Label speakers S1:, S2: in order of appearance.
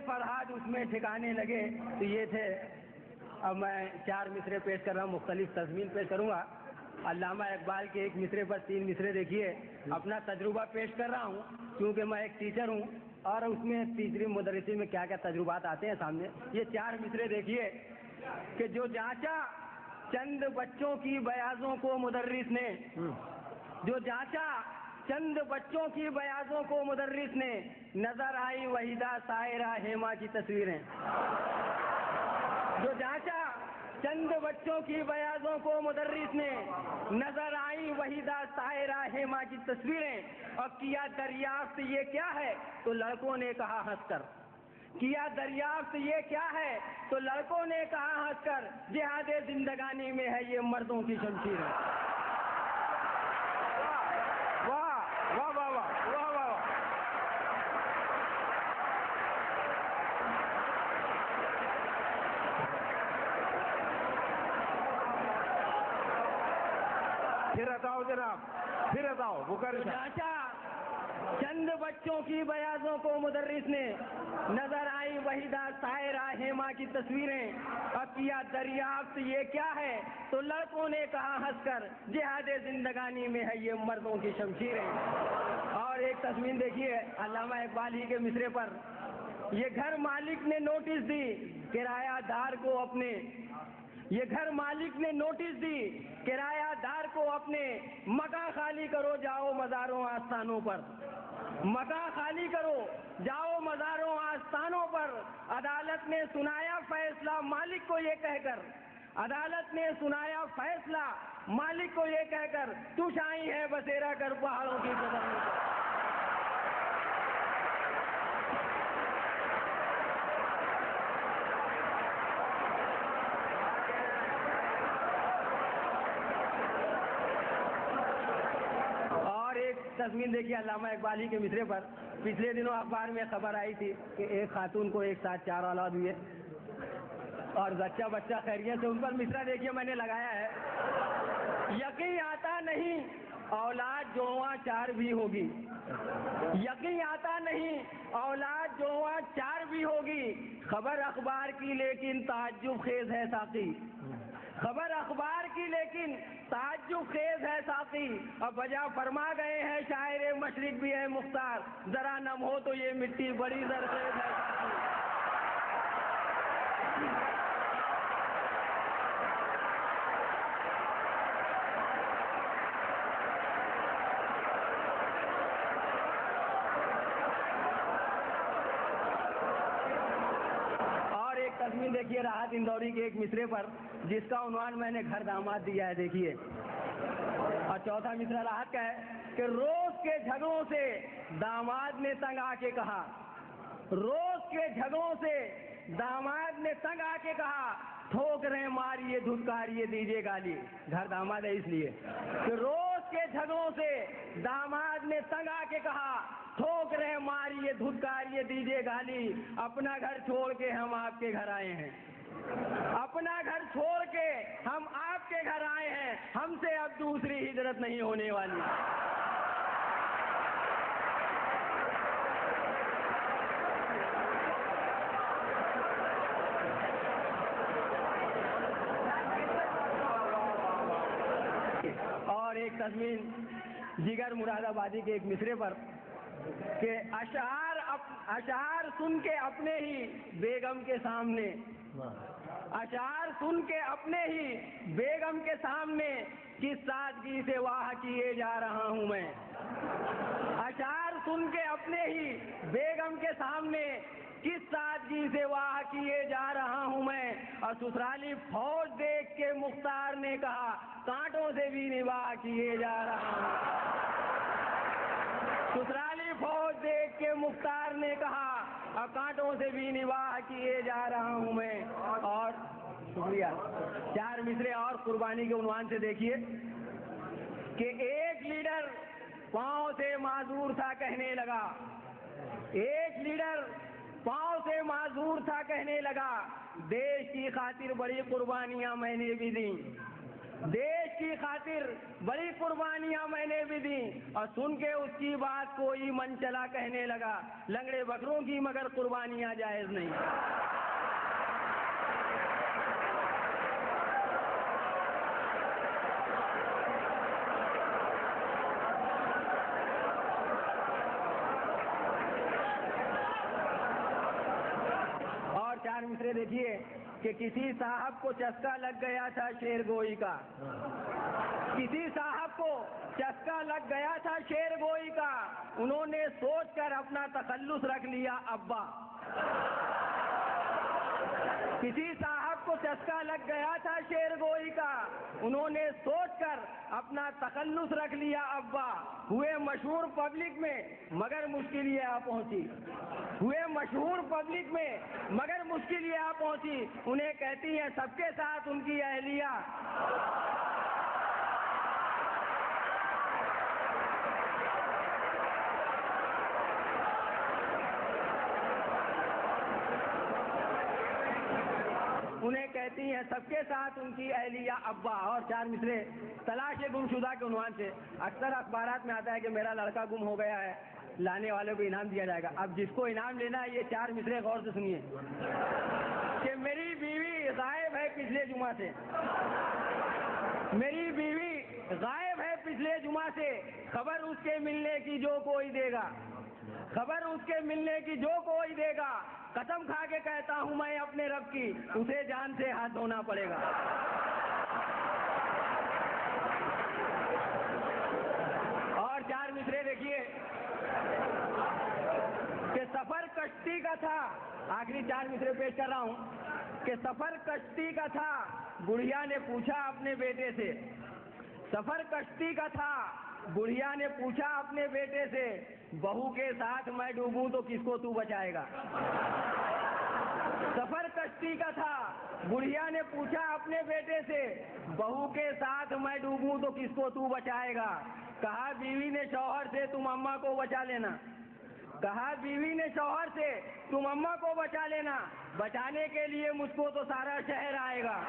S1: فرحات اس میں ٹھکانے لگے. تو یہ تھے. اب میں 4 مصرے پیش کر رہا ہوں, مختلف تضمین پیش کروں گا. علامہ اقبال کے ایک مصرے پر 3 مصرے دیکھیے. اپنا تجربہ پیش کر رہا ہوں کیونکہ میں ایک ٹیچر ہوں اور اس میں تیسری مدرسی میں کیا کیا تجربات آتے ہیں سامنے. یہ 4 مصرے دیکھیے کہ جو جانچا چند بچوں کی بیاضوں کو مدرس نے, جو جانچا چند بچوں کی بیاضوں کو مدرس نے, نظر آئی وحیدہ سائرہ ہیما کی تصویریں. جو جانچا چند بچوں کی بیاضوں کو مدرس نے, نظر آئی وحیدہ سائرہ ہیما کی تصویریں. اور کیا دریافت یہ کیا ہے تو لڑکوں نے کہا ہنس کر, کیا دریافت یہ کیا ہے تو لڑکوں نے کہا ہنس کر, جہاد زندگانی میں ہے یہ مردوں کی شمشیر ہے. واہ واہ واہ واہ واہ واہ.
S2: پھر بتاؤ جناب, پھر بتاؤ. بخاری
S1: چند بچوں کی بیاضوں کو مدرس نے, نظر آئی وحیدہ سائرہ ہیما کی تصویریں. اور کیا دریافت یہ کیا ہے تو لڑکوں نے کہا ہنس کر, جہاد زندگانی میں ہے یہ مردوں کی شمشیریں. اور ایک تضمین دیکھیے علامہ اقبال ہی کے مصرے پر. یہ گھر مالک نے نوٹس دی کرایہ دار کو اپنے, یہ گھر مالک نے نوٹس دی کرایہ دار کو اپنے, مکان خالی کرو جاؤ مزاروں آستانوں پر, مکان خالی کرو جاؤ مزاروں آستانوں پر. عدالت نے سنایا فیصلہ مالک کو یہ کہہ کر, عدالت نے سنایا فیصلہ مالک کو یہ کہہ کر, تو شاہی ہے بسیرا کر پہاڑوں کی چدروں پر. تضمین دیکھیے علامہ اقبال ہی کے مصرے پر. پچھلے دنوں اخبار میں خبر آئی تھی کہ ایک خاتون کو ایک ساتھ 4 اولاد ہوئے اور بچہ خیریت سے. ان پر مصرا دیکھیے میں نے لگایا ہے. یقین آتا نہیں اولاد جواں 4 بھی ہوگی, یقین آتا نہیں اولاد جواں 4 بھی ہوگی. خبر اخبار کی لیکن تعجب خیز ہے ساقی, خبر اخبار کی لیکن تعجب خیز ہے ساقی. اب بجا فرما گئے ہیں شاعر مشرق بھی ہے مختار, ذرا نم ہو تو یہ مٹی بڑی زرخیز ہے ساقی. اور ایک تضمین دیکھیے راحت اندوری کے ایک مصرے پر, جس کا عنوان میں نے گھر داماد دیا ہے. دیکھیے. اور چوتھا مصرا راحت کا ہے کہ روز کے جھگڑوں سے داماد نے تنگ آ کے کہا, روز کے جھگڑوں سے داماد نے تنگ آ کے کہا, ٹھوک رہے ماریے دھتکاریے دیجیے گالی. گھر داماد ہے اس لیے کہ روز کے جھگڑوں سے داماد نے تنگ آ کے کہا, ٹھوک رہے ماریے دھتکاریے دیجیے گالی. اپنا گھر چھوڑ کے ہم آپ کے گھر آئے ہیں, اپنا گھر چھوڑ کے ہم آپ کے گھر آئے ہیں, ہم سے اب دوسری ہجرت نہیں ہونے والی. اور ایک تضمین جگر مراد آبادی کے ایک مصرے پر کہ اشعار سن کے اپنے ہی بیگم کے سامنے, اشعار سن کے اپنے ہی بیگم کے سامنے کس سادگی سے واہ کیے جا رہا ہوں میں. اشعار سن کے اپنے ہی بیگم کے سامنے کس سادگی سے واہ کیے جا رہا ہوں میں. اور سسرالی فوج دیکھ کے مختار نے کہا, کانٹوں سے بھی نواہ کیے جا رہا ہوں. سسرالی فوج دیکھ کے مختار نے کہا, اور کانٹوں سے بھی نواہ کیے جا رہا ہوں میں. اور شکریہ. 4 مصرے اور قربانی کے عنوان سے دیکھیے کہ ایک لیڈر پاؤں سے معذور تھا کہنے لگا, ایک لیڈر پاؤں سے معذور تھا کہنے لگا, دیش کی خاطر بڑی قربانیاں میں نے بھی دیں, دیش کی خاطر بڑی قربانیاں میں نے بھی دی، اور سن کے اس کی بات کوئی من چلا کہنے لگا، لنگڑے بکروں کی مگر قربانیاں جائز نہیں۔ اور چار مصرے دیکھیے کہ کسی صاحب کو چسکا لگ گیا تھا شیر گوئی کا، کسی صاحب کو چسکا لگ گیا تھا شیر گوئی کا، انہوں نے سوچ کر اپنا تخلص رکھ لیا ابا۔ کسی صاحب کو چسکا لگ گیا تھا شیر گوئی کا، انہوں نے سوچ کر اپنا تخلص رکھ لیا ابا، ہوئے مشہور پبلک میں مگر مشکل یہ آ پہنچی، ہوئے مشہور پبلک میں مگر مشکل یہ آ پہنچی، انہیں کہتی ہیں سب کے ساتھ ان کی اہلیہ۔ انہیں کہتی ہیں سب کے ساتھ ان کی اہلیہ ابا۔ اور چار مصرے تلاش گمشدہ کے عنوان سے اکثر اخبارات میں آتا ہے کہ میرا لڑکا گم ہو گیا ہے، لانے والے کو انعام دیا جائے گا۔ اب جس کو انعام لینا ہے یہ چار مصرے غور سے سنیے کہ میری بیوی غائب ہے پچھلے جمعہ سے، میری بیوی غائب ہے پچھلے جمعہ سے، خبر اس کے ملنے کی جو کوئی دے گا، خبر اس کے ملنے کی جو کوئی دے گا، قسم کھا کے کہتا ہوں میں اپنے رب کی، اسے جان سے ہاتھ دھونا پڑے گا۔ اور چار مصرے دیکھیے کہ سفر کشتی کا تھا، آخری چار مصرے پیش کر رہا ہوں کہ سفر کشتی کا تھا، بڑھیا نے پوچھا اپنے بیٹے سے، سفر کشتی کا تھا، بڑھیا نے پوچھا اپنے بیٹے سے، بہو کے ساتھ میں ڈوبوں تو کس کو تو بچائے گا۔ سفر کشتی کا تھا، بڑھیا نے پوچھا اپنے بیٹے سے، بہو کے ساتھ میں ڈوبوں تو کس کو تو بچائے گا۔ کہا بیوی نے شوہر سے تم اماں کو بچا لینا، کہا بیوی نے شوہر سے تم اماں کو بچا لینا، بچانے کے لیے مجھ کو تو سارا شہر آئے گا۔